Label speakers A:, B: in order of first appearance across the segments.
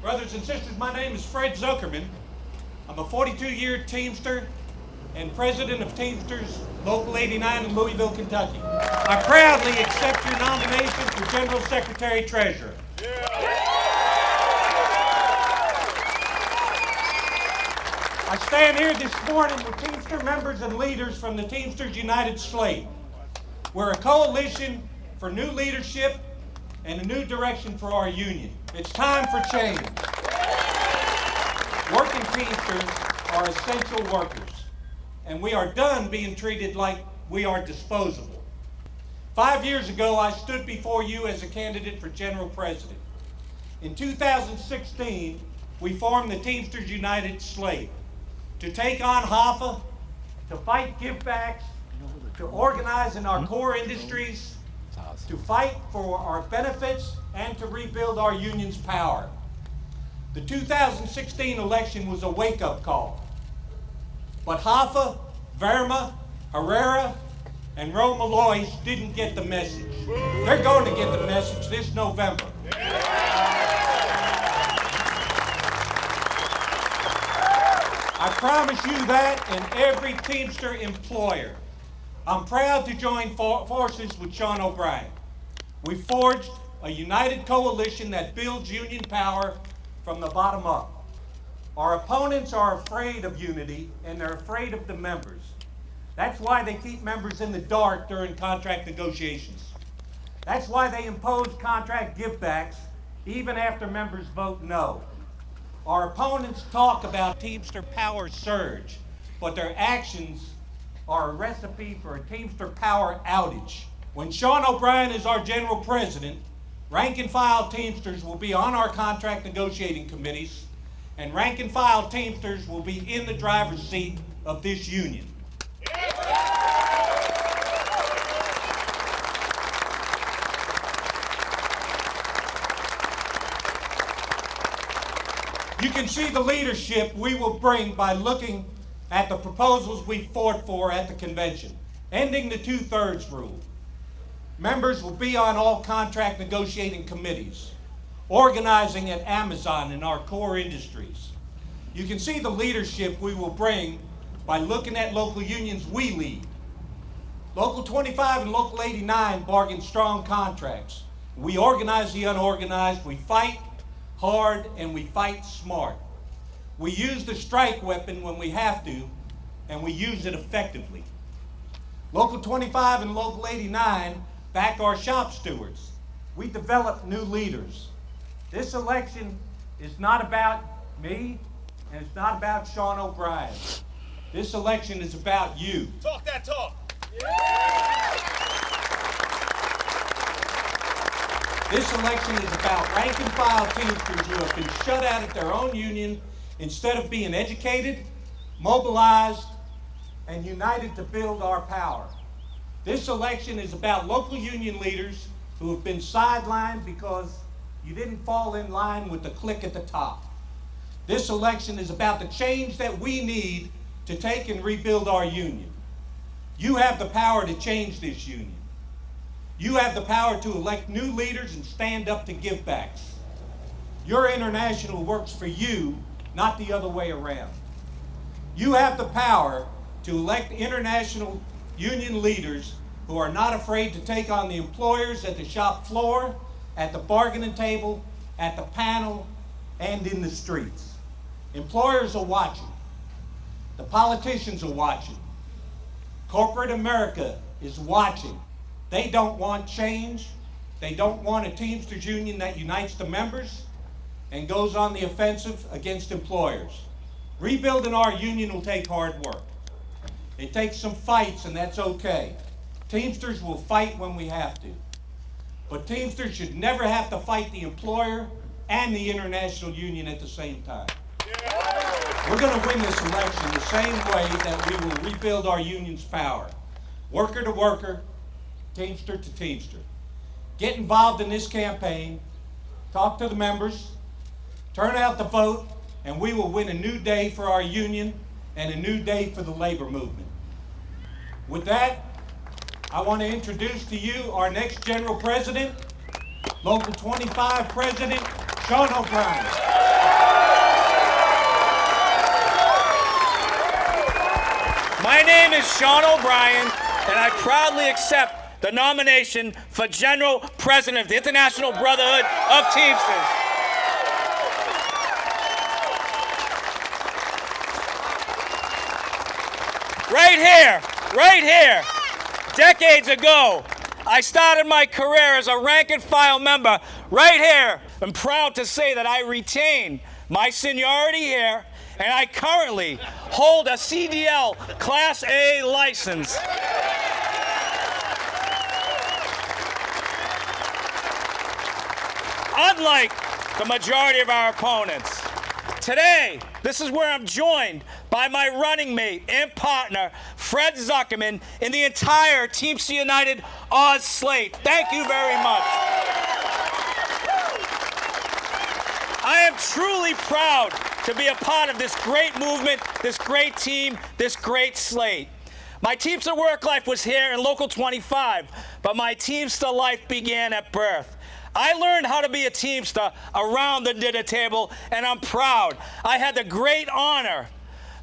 A: Brothers and sisters, my name is Fred Zuckerman. I'm a 42-year Teamster and president of Teamsters Local 89 in Louisville, Kentucky. I proudly accept your nomination for General Secretary Treasurer. I stand here this morning with Teamster members and leaders from the Teamsters United Slate. We're a coalition for new leadership and a new direction for our union. It's time for change. Working Teamsters are essential workers, and we are done being treated like we are disposable. 5 years ago, I stood before you as a candidate for General President. In 2016, we formed the Teamsters United Slate to take on HOFA, to fight givebacks, to organize in our core industries, to fight for our benefits, and to rebuild our union's power. The 2016 election was a wake-up call. But HOFA, Verma, Herrera, and Roma Lois didn't get the message. They're going to get the message this November. I promise you that, and every Teamster employer. I'm proud to join forces with Sean O'Brien. We forged a united coalition that builds union power from the bottom up. Our opponents are afraid of unity, and they're afraid of the members. That's why they keep members in the dark during contract negotiations. That's why they impose contract givebacks even after members vote no. Our opponents talk about Teamster power surge, but their actions are a recipe for a Teamster power outage. When Sean O'Brien is our general president, rank and file Teamsters will be on our contract negotiating committees, and rank and file Teamsters will be in the driver's seat of this union. You can see the leadership we will bring by looking at the proposals we fought for at the convention. Ending the 2/3 rule. Members will be on all contract negotiating committees. Organizing at Amazon in our core industries. You can see the leadership we will bring by looking at local unions we lead. Local 25 and Local 89 bargain strong contracts. We organize the unorganized, we fight hard, and we fight smart. We use the strike weapon when we have to, and we use it effectively. Local 25 and Local 89 back our shop stewards. We develop new leaders. This election is not about me, and it's not about Sean O'Brien. This election is about you.
B: Talk that talk.
A: This election is about rank and file Teamsters who have been shut out at their own union instead of being educated, mobilized, and united to build our power. This election is about local union leaders who have been sidelined because you didn't fall in line with the clique at the top. This election is about the change that we need to take and rebuild our union. You have the power to change this union. You have the power to elect new leaders and stand up to givebacks. Your international works for you, not the other way around. You have the power to elect international union leaders who are not afraid to take on the employers at the shop floor, at the bargaining table, at the panel, and in the streets. Employers are watching. The politicians are watching. Corporate America is watching. They don't want change. They don't want a Teamsters union that unites the members and goes on the offensive against employers. Rebuilding our union will take hard work. It takes some fights, and that's okay. Teamsters will fight when we have to. But Teamsters should never have to fight the employer and the international union at the same time. We're going to win this election the same way that we will rebuild our union's power. Worker to worker, Teamster to Teamster. Get involved in this campaign, talk to the members, turn out the vote, and we will win a new day for our union and a new day for the labor movement. With that, I want to introduce to you our next General President, Local 25 President, Sean O'Brien.
B: My name is Sean O'Brien, and I proudly accept the nomination for General President of the International Brotherhood of Teamsters. Right here, decades ago, I started my career as a rank-and-file member right here. I'm proud to say that I retain my seniority here, and I currently hold a CDL Class A license. Unlike the majority of our opponents, today, this is where I'm joined by my running mate and partner, Fred Zuckerman, in the entire Teamster United Oz slate. Thank you very much. I am truly proud to be a part of this great movement, this great team, this great slate. My Teamster work life was here in Local 25, but my Teamster life began at birth. I learned how to be a Teamster around the dinner table, and I'm proud. I had the great honor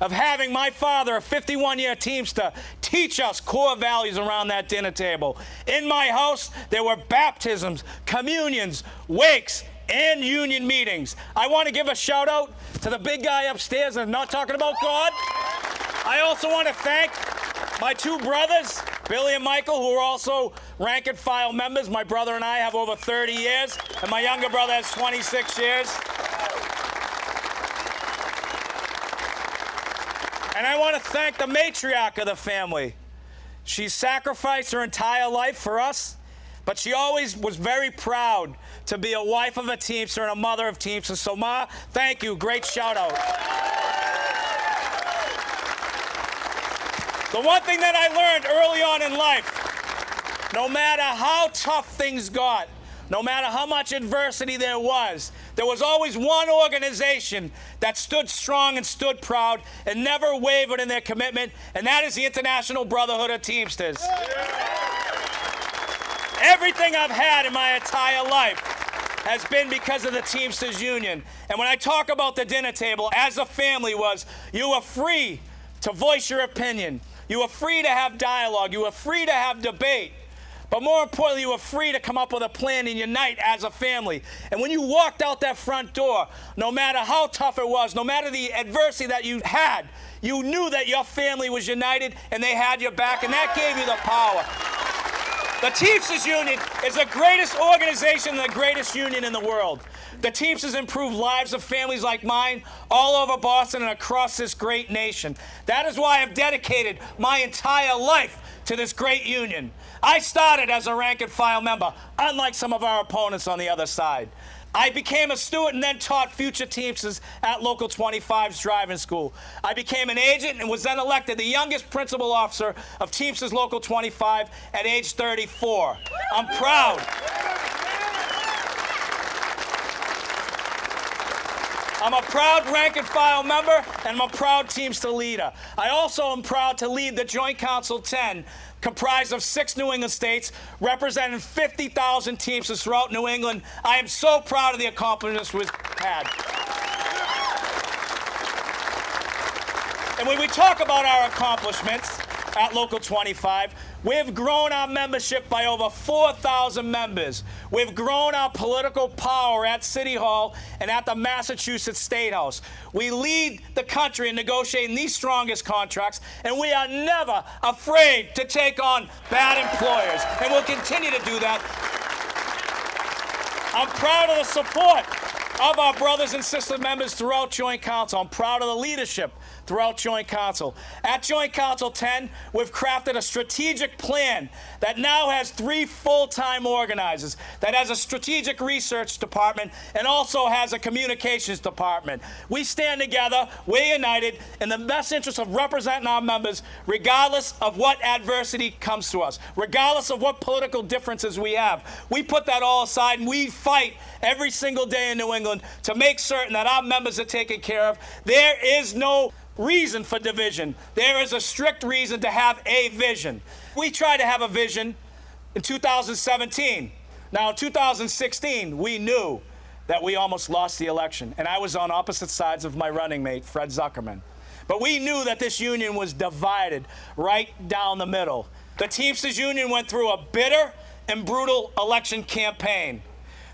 B: of having my father, a 51-year Teamster, teach us core values around that dinner table. In my house, there were baptisms, communions, wakes, and union meetings. I want to give a shout out to the big guy upstairs, and I'm not talking about God. I also want to thank my two brothers, Billy and Michael, who are also rank and file members. My brother and I have over 30 years, and my younger brother has 26 years. And I want to thank the matriarch of the family. She sacrificed her entire life for us, but she always was very proud to be a wife of a Teamster and a mother of Teamsters. So, Ma, thank you. Great shout out. The one thing that I learned early on in life, no matter how tough things got, no matter how much adversity there was always one organization that stood strong and stood proud and never wavered in their commitment, and that is the International Brotherhood of Teamsters. Everything I've had in my entire life has been because of the Teamsters Union. And when I talk about the dinner table, as a family was, you were free to voice your opinion. You were free to have dialogue. You were free to have debate. But more importantly, you were free to come up with a plan and unite as a family. And when you walked out that front door, no matter how tough it was, no matter the adversity that you had, you knew that your family was united and they had your back, and that gave you the power. The Teamsters Union is the greatest organization and the greatest union in the world. The Teamsters improve lives of families like mine all over Boston and across this great nation. That is why I've dedicated my entire life to this great union. I started as a rank and file member, unlike some of our opponents on the other side. I became a student and then taught future Teamsters at Local 25's driving school. I became an agent and was then elected the youngest principal officer of Teamsters Local 25 at age 34. I'm proud. I'm a proud rank and file member, and I'm a proud Teamster leader. I also am proud to lead the Joint Council 10, comprised of 6 New England states, representing 50,000 Teamsters throughout New England. I am so proud of the accomplishments we've had. And when we talk about our accomplishments at Local 25, we've grown our membership by over 4,000 members. We've grown our political power at City Hall and at the Massachusetts State House. We lead the country in negotiating the strongest contracts, and we are never afraid to take on bad employers, and we'll continue to do that. I'm proud of the support of our brothers and sister members throughout Joint Council. I'm proud of the leadership throughout Joint Council. At Joint Council 10, we've crafted a strategic plan that now has 3 full-time organizers, that has a strategic research department, and also has a communications department. We stand together, we're united, in the best interest of representing our members, regardless of what adversity comes to us, regardless of what political differences we have. We put that all aside, and we fight every single day in New England to make certain that our members are taken care of. There is no reason for division. There is a strict reason to have a vision. We tried to have a vision in 2017. Now, in 2016, we knew that we almost lost the election, and I was on opposite sides of my running mate, Fred Zuckerman. But we knew that this union was divided right down the middle. The Teamsters Union went through a bitter and brutal election campaign.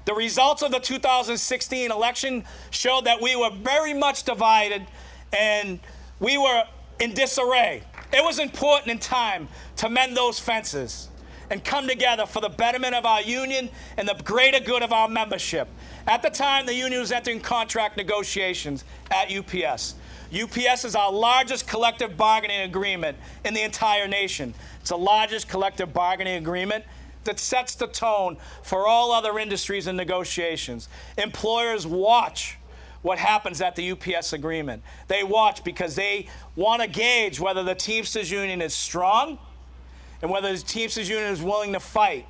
B: The results of the 2016 election showed that we were very much divided and we were in disarray. It was important in time to mend those fences and come together for the betterment of our union and the greater good of our membership. At the time, the union was entering contract negotiations at UPS. UPS is our largest collective bargaining agreement in the entire nation. It's the largest collective bargaining agreement that sets the tone for all other industries and negotiations. Employers watch what happens at the UPS agreement. They watch because they want to gauge whether the Teamsters Union is strong and whether the Teamsters Union is willing to fight.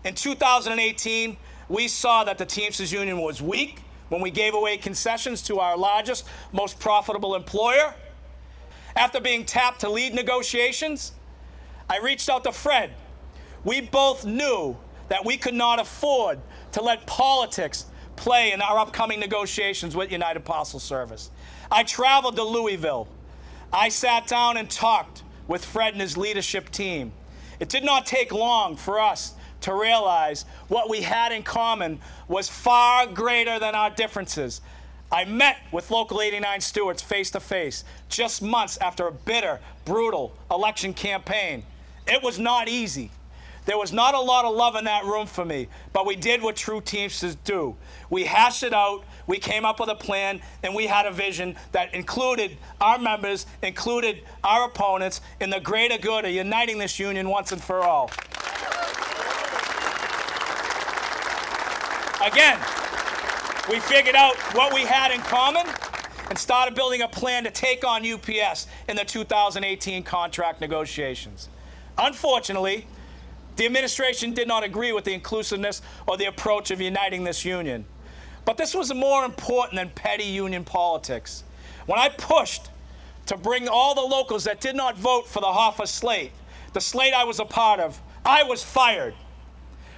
B: In 2018, we saw that the Teamsters Union was weak when we gave away concessions to our largest, most profitable employer. After being tapped to lead negotiations, I reached out to Fred. We both knew that we could not afford to let politics play in our upcoming negotiations with United Parcel Service. I traveled to Louisville. I sat down and talked with Fred and his leadership team. It did not take long for us to realize what we had in common was far greater than our differences. I met with Local 89 stewards face to face just months after a bitter, brutal election campaign. It was not easy. There was not a lot of love in that room for me, but we did what true Teamsters do. We hashed it out, we came up with a plan, and we had a vision that included our members, included our opponents, in the greater good of uniting this union once and for all. Again, we figured out what we had in common and started building a plan to take on UPS in the 2018 contract negotiations. Unfortunately, the administration did not agree with the inclusiveness or the approach of uniting this union. But this was more important than petty union politics. When I pushed to bring all the locals that did not vote for the Hoffa slate, the slate I was a part of, I was fired.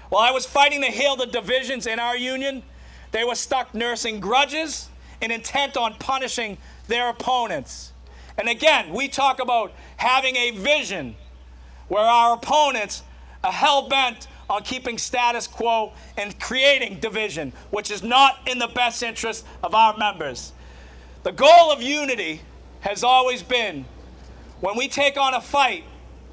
B: While I was fighting to heal the divisions in our union, they were stuck nursing grudges and intent on punishing their opponents. And again, we talk about having a vision where our opponents are hell-bent on keeping status quo and creating division, which is not in the best interest of our members. The goal of unity has always been, when we take on a fight,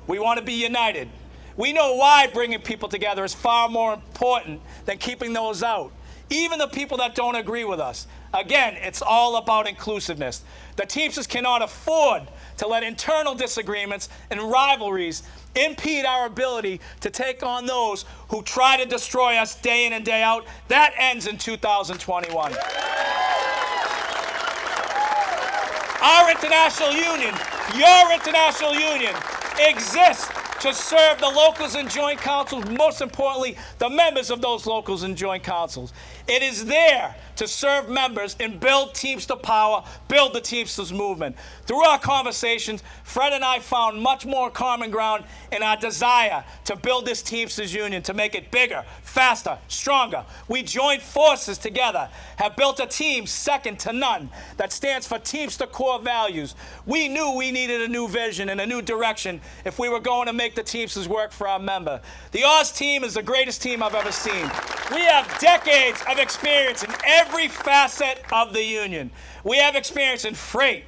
B: we want to be united. We know why bringing people together is far more important than keeping those out, even the people that don't agree with us. Again, it's all about inclusiveness. The Teamsters cannot afford to let internal disagreements and rivalries impede our ability to take on those who try to destroy us day in and day out. That ends in 2021. Our international union, your international union, exists to serve the locals and joint councils, most importantly, the members of those locals and joint councils. It is there to serve members and build Teamster power, build the Teamsters movement. Through our conversations, Fred and I found much more common ground in our desire to build this Teamsters union, to make it bigger, faster, stronger. We joined forces together, have built a team second to none that stands for Teamster core values. We knew we needed a new vision and a new direction if we were going to make the Teamsters work for our member. The Oz team is the greatest team I've ever seen. We have decades of experience in every facet of the union. We have experience in freight,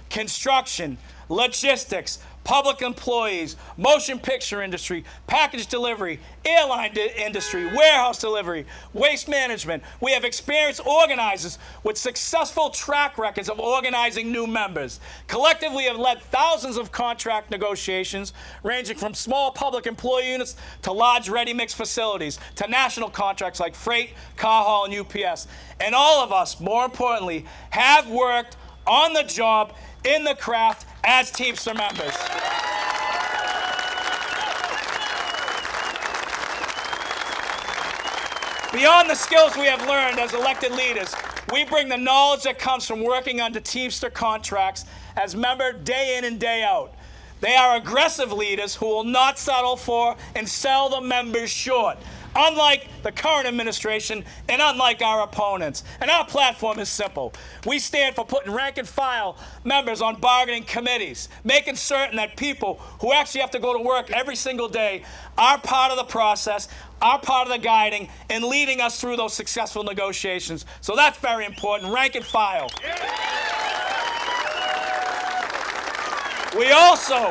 B: construction, logistics, public employees, motion picture industry, package delivery, airline industry, warehouse delivery, waste management. We have experienced organizers with successful track records of organizing new members. Collectively have led thousands of contract negotiations, ranging from small public employee units to large ready-mix facilities, to national contracts like freight, car haul, and UPS. And all of us, more importantly, have worked on the job, in the craft, as Teamster members. Beyond the skills we have learned as elected leaders, we bring the knowledge that comes from working under Teamster contracts as member day in and day out. They are aggressive leaders who will not settle for and sell the members short. unlike the current administration and unlike our opponents. And our platform is simple. We stand for putting rank and file members on bargaining committees, making certain that people who actually have to go to work every single day are part of the process, are part of the guiding, and leading us through those successful negotiations. So that's very important, rank and file. We also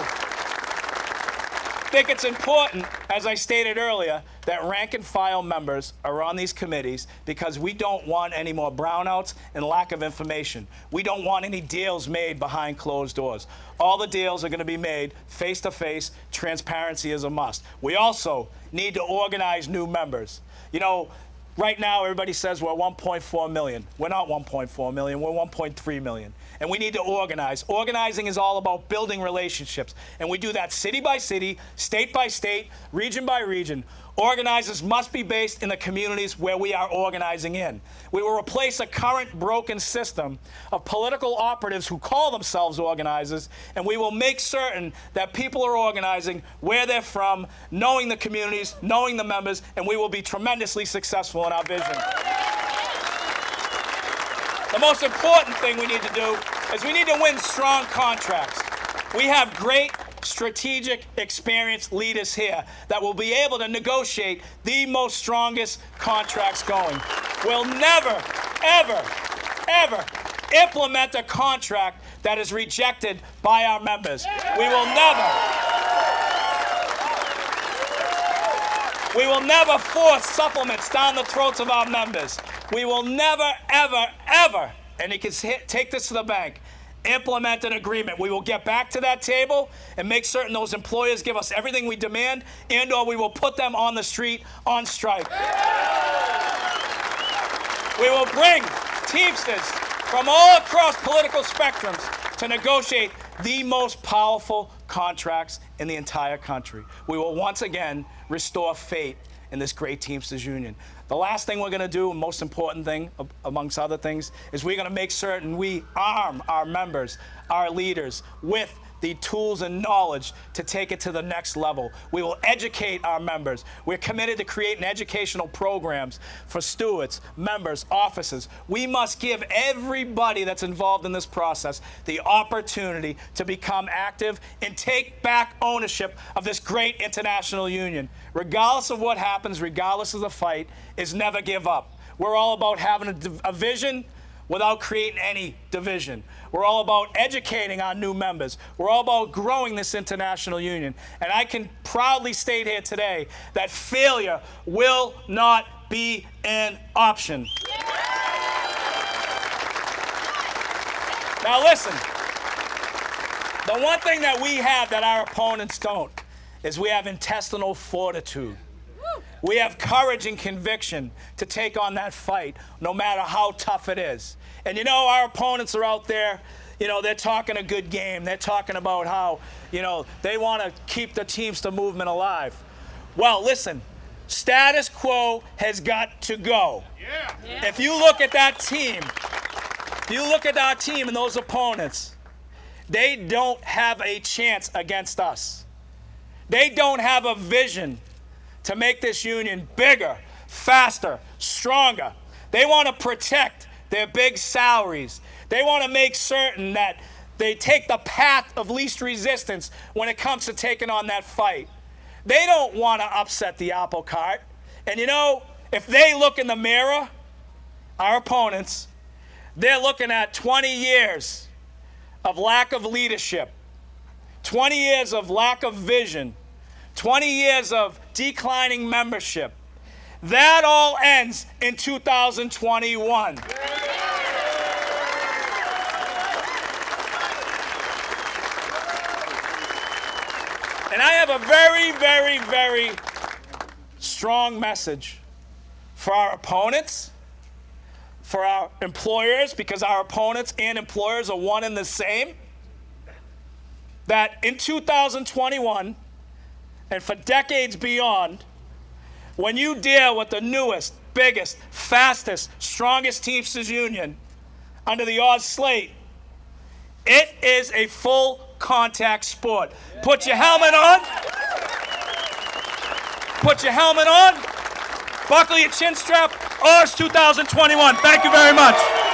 B: think it's important, as I stated earlier, that rank and file members are on these committees because we don't want any more brownouts and lack of information. We don't want any deals made behind closed doors. All the deals are going to be made face-to-face. Transparency is a must. We also need to organize new members. You know, right now everybody says we're 1.4 million. We're not 1.4 million, we're 1.3 million. And we need to organize. Organizing is all about building relationships. And we do that city by city, state by state, region by region. Organizers must be based in the communities where we are organizing in. We will replace a current broken system of political operatives who call themselves organizers, and we will make certain that people are organizing where they're from, knowing the communities, knowing the members, and we will be tremendously successful in our vision. The most important thing we need to do is we need to win strong contracts. We have great strategic, experienced leaders here that will be able to negotiate the most strongest contracts going. We'll never, ever, ever implement a contract that is rejected by our members. We will never force supplements down the throats of our members. We will never, ever, ever, and you can take this to the bank, implement an agreement. We will get back to that table and make certain those employers give us everything we demand, and or we will put them on the street on strike. We will bring Teamsters from all across political spectrums to negotiate the most powerful contracts in the entire country. We will once again restore faith in this great Teamsters union. The last thing we're going to do, and most important thing, amongst other things, is we're going to make certain we arm our members, our leaders, with the tools and knowledge to take it to the next level. We will educate our members. We're committed to creating educational programs for stewards, members, officers. We must give everybody that's involved in this process the opportunity to become active and take back ownership of this great international union. Regardless of what happens, regardless of the fight, is never give up. We're all about having a vision without creating any division. We're all about educating our new members. We're all about growing this international union. And I can proudly state here today that failure will not be an option. Now listen, the one thing that we have that our opponents don't is we have intestinal fortitude. We have courage and conviction to take on that fight, no matter how tough it is. And you know, our opponents are out there, you know, they're talking a good game. They're talking about how, you know, they want to keep the Teamster movement alive. Well, listen, status quo has got to go. Yeah. If you look at that team, if you look at our team and those opponents, they don't have a chance against us. They don't have a vision to make this union bigger, faster, stronger. They want to protect their big salaries. They want to make certain that they take the path of least resistance when it comes to taking on that fight. They don't want to upset the apple cart. And you know, if they look in the mirror, our opponents, they're looking at 20 years of lack of leadership, 20 years of lack of vision, 20 years of declining membership. That all ends in 2021. And I have a very, very, very strong message for our opponents, for our employers, because our opponents and employers are one and the same, that in 2021, and for decades beyond, when you deal with the newest, biggest, fastest, strongest Teamsters union under the Oz slate, it is a full contact sport. Put your helmet on. Put your helmet on. Buckle your chin strap. Ours 2021. Thank you very much.